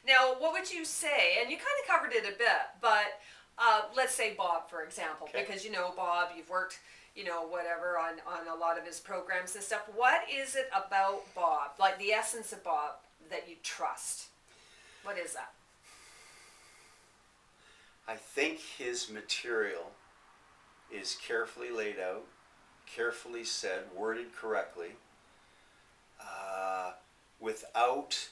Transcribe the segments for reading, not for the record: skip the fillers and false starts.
Now, what would you say? And you kind of covered it a bit, but let's say Bob, for example, Okay. because you know Bob, you've worked, whatever on a lot of his programs and stuff. What is it about Bob, like the essence of Bob, that you trust? What is that? I think his material is carefully laid out, carefully said, worded correctly, without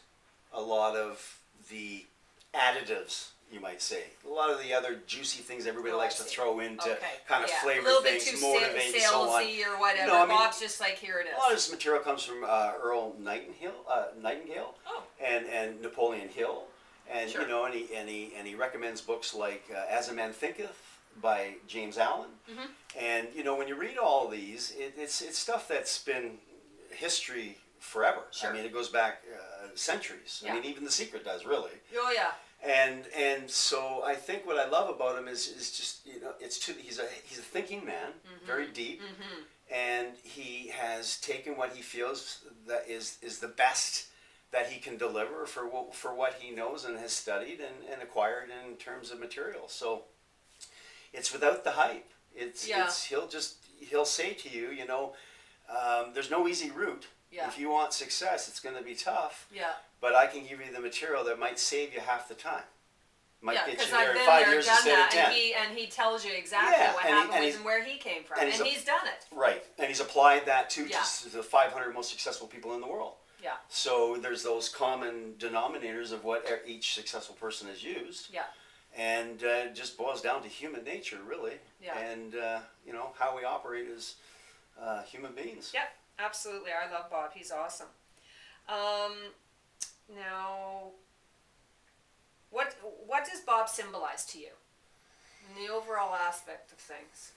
a lot of the additives, you might say. A lot of the other juicy things everybody likes to throw in to kind of flavor things, motivate, and so on. Or whatever. No, I mean, Bob's just like, here it is. A lot of this material comes from Earl Nightingale, Oh. and Napoleon Hill, and Sure. and he recommends books like As a Man Thinketh by James Allen, and when you read all these, it's stuff that's been history forever. Sure. I mean, it goes back centuries. Yeah. I mean, even The Secret does, really. Oh yeah. And so I think what I love about him is just he's a thinking man, very deep, and he has taken what he feels that is the best that he can deliver for what he knows and has studied and acquired in terms of material. So it's without the hype. It's he'll say to you, there's no easy route. Yeah. If you want success, it's going to be tough. Yeah. But I can give you the material that might save you half the time. Might Yeah, get because you there I've in been 5 there, years done instead that, of 10. and he tells you exactly what happened and where he came from, and he's done it. Right, and he's applied that to Yeah. the 500 most successful people in the world. Yeah. So there's those common denominators of what each successful person has used. Yeah. And it just boils down to human nature, really. Yeah. And how we operate as human beings. Yep, absolutely. I love Bob. He's awesome. Now, what does Bob symbolize to you in the overall aspect of things?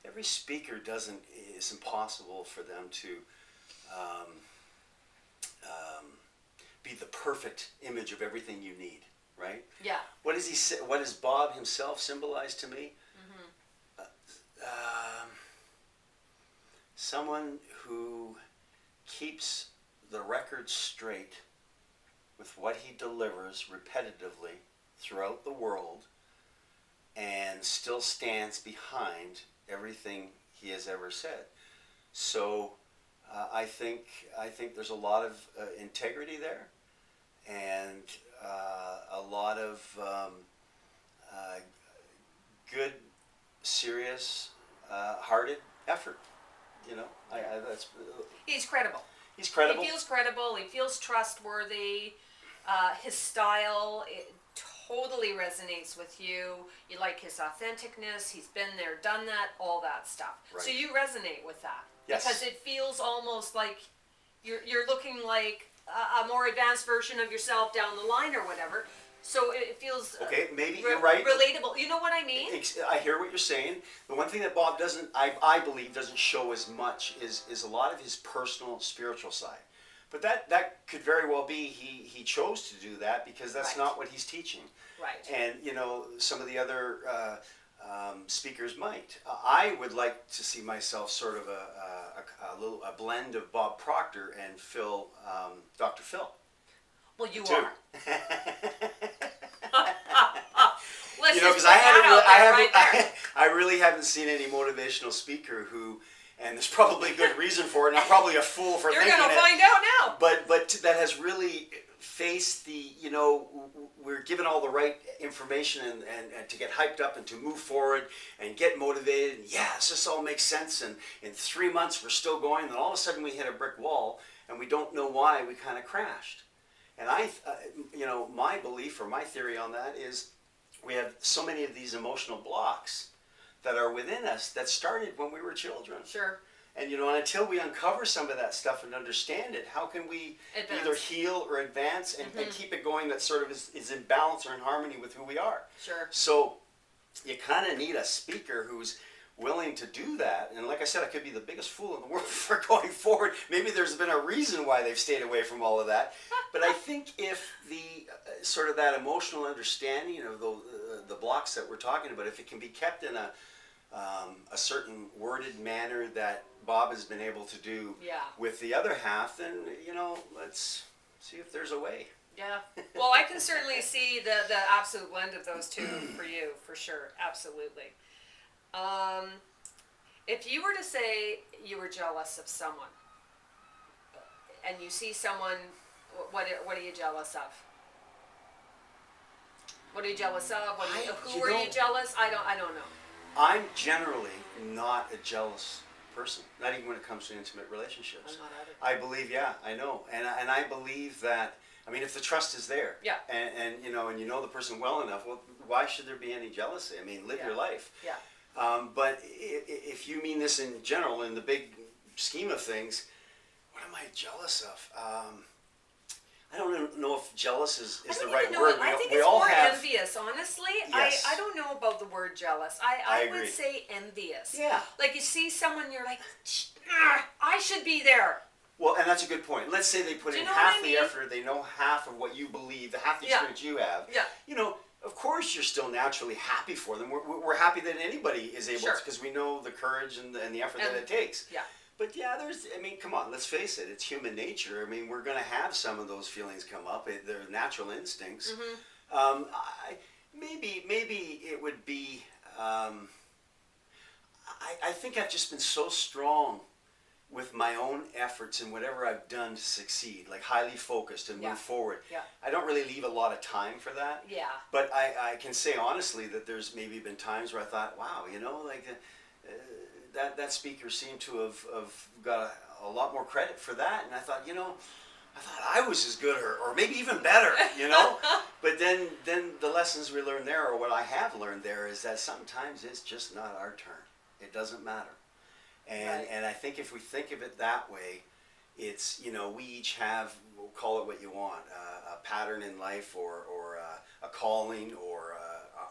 Every speaker it's impossible for them to be the perfect image of everything you need, right? Yeah. What does Bob himself symbolize to me? Someone who keeps the record straight with what he delivers repetitively throughout the world and still stands behind everything he has ever said. So I think there's a lot of integrity there, and a lot of good, serious, hearted effort. He's credible. He's credible. He feels credible. He feels trustworthy. His style totally resonates with you. You like his authenticness. He's been there, done that, all that stuff. Right. So you resonate with that. Yes. Because it feels almost like you're looking like a more advanced version of yourself down the line or whatever. So it feels okay. Maybe you're right. Relatable. You know what I mean? I hear what you're saying. The one thing that Bob I believe, doesn't show as much is a lot of his personal spiritual side. But that could very well be he chose to do that because that's Right. not what he's teaching. Right. And some of the other speakers might. I would like to see myself sort of a blend of Bob Proctor and Dr. Phil. Well, you too. are. Because I really haven't seen any motivational speaker who, and there's probably a good reason for it, and I'm probably a fool for You're thinking it. You're going to find out now. But that has really faced we're given all the right information and to get hyped up and to move forward and get motivated. And yes, this all makes sense. And in 3 months we're still going. And then all of a sudden we hit a brick wall and we don't know why we kind of crashed. And my belief or my theory on that is we have so many of these emotional blocks that are within us that started when we were children. Sure. And until we uncover some of that stuff and understand it, how can we either heal or advance and keep it going that sort of is in balance or in harmony with who we are? Sure. So you kind of need a speaker who's willing to do that. And like I said, I could be the biggest fool in the world for going forward. Maybe there's been a reason why they've stayed away from all of that. But I think if the sort of that emotional understanding of the blocks that we're talking about, if it can be kept in a certain worded manner that Bob has been able to do with the other half, then let's see if there's a way. Yeah. Well, I can certainly see the absolute blend of those two for you, for sure. Absolutely. Um, if you were to say you were jealous of someone, and you see someone, what are you jealous of? What are you jealous of? Who are you jealous? I don't know. I'm generally not a jealous person, not even when it comes to intimate relationships. I'm not either. I believe, yeah, I know, and I believe that. I mean, if the trust is there, Yeah. and you know the person well enough, well, why should there be any jealousy? I mean, live Yeah. your life. Yeah. But if you mean this in general, in the big scheme of things, what am I jealous of? I don't know if jealous is the right word. I think we it's all more have, envious, honestly. Yes. I don't know about the word jealous. I I would agree. say envious. Yeah. Like you see someone, you're like, I should be there. Well, and that's a good point. Let's say they put Do in you know half what I the mean? effort, they know half of what you believe, half the Yeah. experience you have. Yeah. You know, of course you're still naturally happy for them. We're happy that anybody is able Sure. to, because we know the courage and the effort that And- it takes. Yeah. But yeah, I mean, come on, let's face it, it's human nature. I mean, we're going to have some of those feelings come up. They're natural instincts. Mm-hmm. Maybe it would be, I think I've just been so strong with my own efforts and whatever I've done to succeed, like highly focused and Yeah. move forward. Yeah. I don't really leave a lot of time for that. Yeah. But I can say honestly that there's maybe been times where I thought, wow, you know, like that speaker seemed to have got a lot more credit for that. And I thought, you know, I thought I was as good or maybe even better, you know. But then the lessons we learned there, or what I have learned there, is that sometimes it's just not our turn. It doesn't matter. Right. And I think if we think of it that way, it's, you know, we each have, we'll call it what you want, a pattern in life or a calling or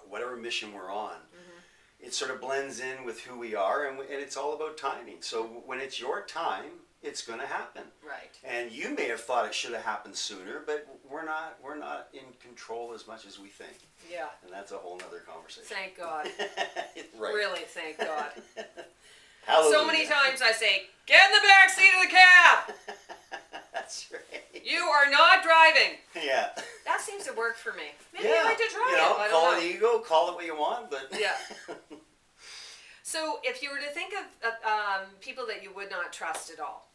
whatever mission we're on. Mm-hmm. It sort of blends in with who we are, and it's all about timing. So when it's your time, it's going to happen. Right. And you may have thought it should have happened sooner, but we're not in control as much as we think. Yeah. And that's a whole nother conversation. Thank God. Right. Really, thank God. Hallelujah. So many times I say, get in the back seat of the cab. That's right. You are not driving. Yeah. That seems to work for me. Maybe Yeah. I like to try You know, it. I call don't it know. ego, call it what you want, but Yeah. So, if you were to think of people that you would not trust at all,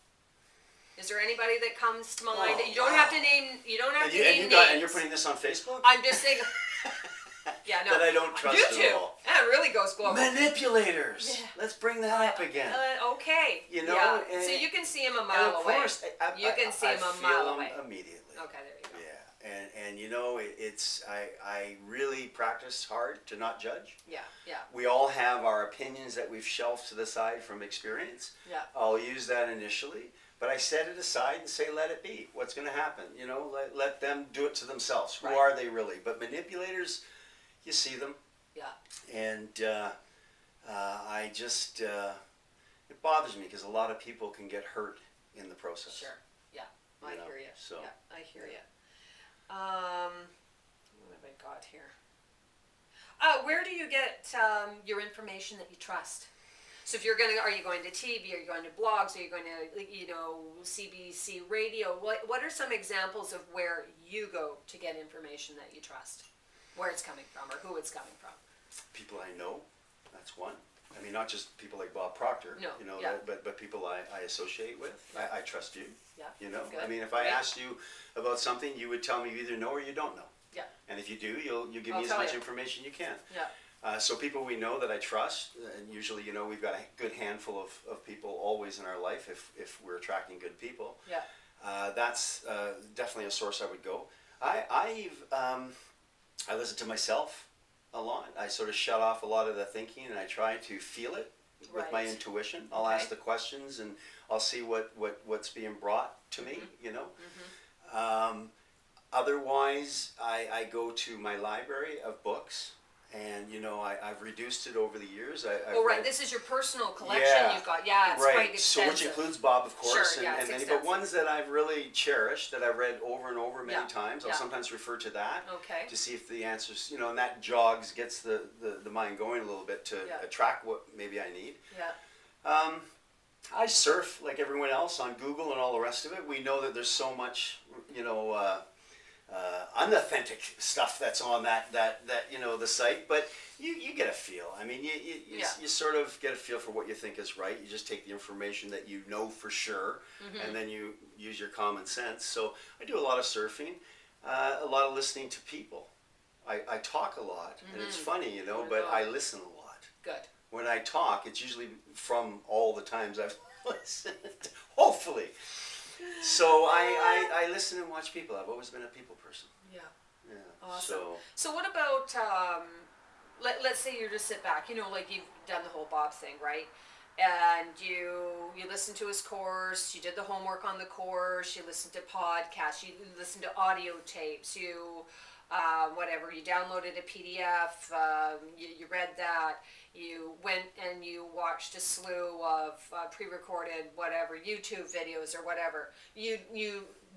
is there anybody that comes to mind? Oh, You don't have to name. You don't have to name names. and you're putting this on Facebook? I'm just saying. Yeah, no. That I don't trust You at too. all. That really goes global. Manipulators. Yeah. Let's bring that up again. Okay. You know, Yeah. and- So you can see him a And mile of away. course, You can see I him a feel mile them away. immediately. Okay, there you go. Yeah, and you know, I really practice hard to not judge. Yeah, yeah, We all have our opinions that we've shelved to the side from experience. yeah. I'll use that initially, but I set it aside and say, let it be. What's going to happen? You know, let them do it to themselves. Who Right. are they really? But manipulators, you see them, Yeah. and I just it bothers me because a lot of people can get hurt in the process. Sure. Yeah. I You know, hear you. so- Yeah, I hear you. What have I got here? Where do you get your information that you trust? So if are you going to TV? Are you going to blogs? Are you going to, CBC radio? What are some examples of where you go to get information that you trust? Where it's coming from or who it's coming from? People I know, that's one. I mean, not just people like Bob Proctor, No, you know, yeah. but people I associate with. Yeah. I trust you. Yeah. You know, Good. I mean, if I Great. asked you about something, you would tell me you either know or you don't know. Yeah. And if you do, you'll give I'll me as tell much you. information you can. Yeah. So people we know that I trust, and usually, you know, we've got a good handful of people always in our life if we're attracting good people. Yeah. That's definitely a source I would go. I listen to myself a lot. I sort of shut off a lot of the thinking and I try to feel it with my Right. intuition. I'll Okay. ask the questions and I'll see what's being brought to me, you know. Otherwise, I go to my library of books, and you know I've reduced it over the years. I've Oh, right. read- This is your personal collection Yeah. you've got. Yeah, it's right. quite So extensive. which includes Bob, of course, Sure, yeah, it's but extensive. ones that I've really cherished, that I've read over and over many Yeah, times. I'll yeah. sometimes refer to that Okay. to see if the answers, you know, and that gets the mind going a little bit to Yeah. attract what maybe I need. Yeah. I surf like everyone else on Google and all the rest of it. We know that there's so much, you know, unauthentic stuff that's on that the site, but you get a feel. I mean, you sort of get a feel for what you think is right. You just take the information that you know for sure, and then you use your common sense. So I do a lot of surfing, a lot of listening to people. I talk a lot, and it's funny, but I listen a lot. Good. When I talk, it's usually from all the times I've listened, hopefully. So I listen and watch people. I've always been a people person. Yeah. Yeah. Awesome. So what about, let's say you just sit back, like you've done the whole Bob thing, right? And you listened to his course, you did the homework on the course, you listened to podcasts, you listened to audio tapes, you downloaded a PDF, you read that, you went and you watched a slew of pre-recorded YouTube videos or whatever. You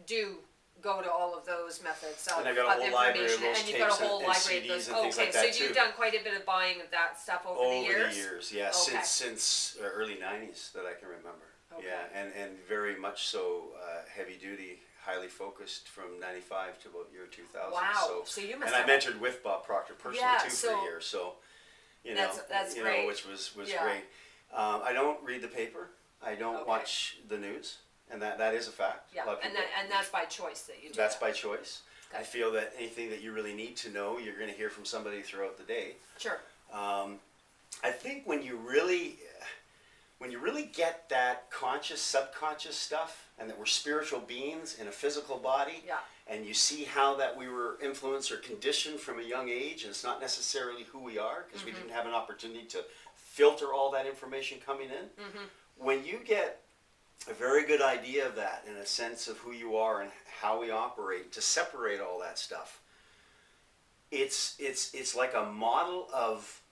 do go to all of those methods of, and I got a whole library of those and you've got a whole tapes and library of CDs those. and things like that so too. you've done quite a bit of buying of that stuff over the years? Over the years, yeah, Okay. since early 90s that I can remember. Okay. Yeah, and very much so heavy duty, highly focused from 95 to about year 2000. Wow, so you must and have... I mentored with Bob Proctor personally too for a year, so that's great. which was great. I don't read the paper. I don't watch the news, and that is a fact. Yeah, and that's by choice that you do. That's that. by choice. Okay. I feel that anything that you really need to know, you're going to hear from somebody throughout the day. Sure. I think when you really get that conscious, subconscious stuff, and that we're spiritual beings in a physical body, and you see how that we were influenced or conditioned from a young age, and it's not necessarily who we are, because we didn't have an opportunity to filter all that information coming in. When you get a very good idea of that, and a sense of who you are and how we operate, to separate all that stuff, it's like a model of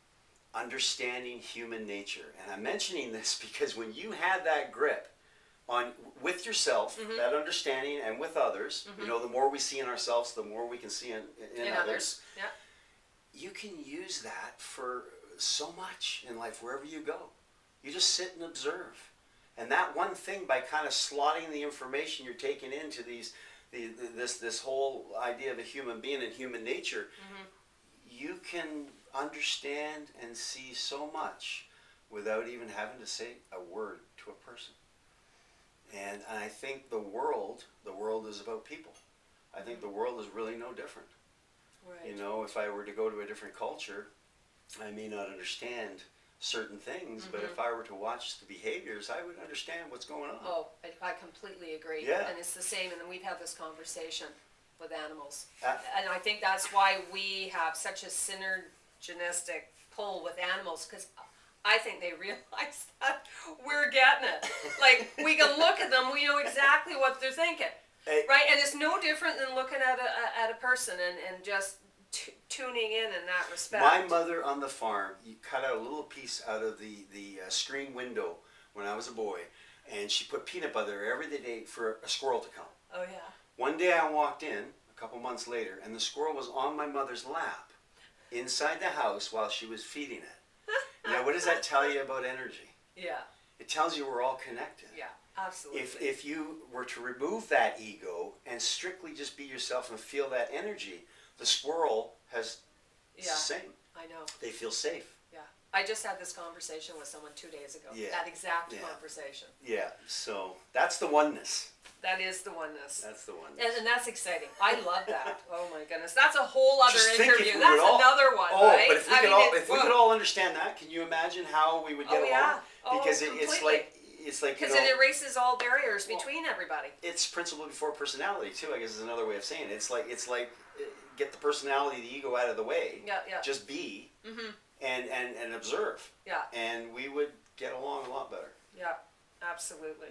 understanding human nature. And I'm mentioning this because when you have that grip with yourself, that understanding, and with others, the more we see in ourselves, the more we can see in others. Yeah. You can use that for so much in life, wherever you go. You just sit and observe. And that one thing, by kind of slotting the information you're taking into this whole idea of a human being and human nature, you can understand and see so much without even having to say a word to a person. And I think the world is about people. I think the world is really no different. Right. If I were to go to a different culture, I may not understand certain things, but if I were to watch the behaviors, I would understand what's going on. Oh, I completely agree. Yeah. And it's the same, and then we've had this conversation with animals. And I think that's why we have such a synergistic pull with animals, because I think they realize that we're getting it. Like, we can look at them, we know exactly what they're thinking. Right? And it's no different than looking at a person and just tuning in that respect. My mother on the farm, you cut out a little piece out of the screen window when I was a boy, and she put peanut butter every day for a squirrel to come. Oh, yeah. One day I walked in, a couple months later, and the squirrel was on my mother's lap inside the house while she was feeding it. What does that tell you about energy? Yeah. It tells you we're all connected. Yeah, absolutely. If you were to remove that ego and strictly just be yourself and feel that energy, the squirrel it's the same. I know. They feel safe. Yeah. I just had this conversation with someone 2 days ago. Yeah. That exact conversation. Yeah, so that's the oneness. That is the oneness. That's the oneness. And that's exciting. I love that. Oh my goodness. That's a whole other Just think interview. if we That's would all- another one, Oh, right? but if we could all understand that, can you imagine how we would get along? Because it's like because it erases all barriers between everybody. It's principle before personality too, I guess is another way of saying it. It's like get the personality, the ego out of the way. Yeah, yeah. Just be and observe. Yeah. And we would get along a lot better. Yeah, absolutely.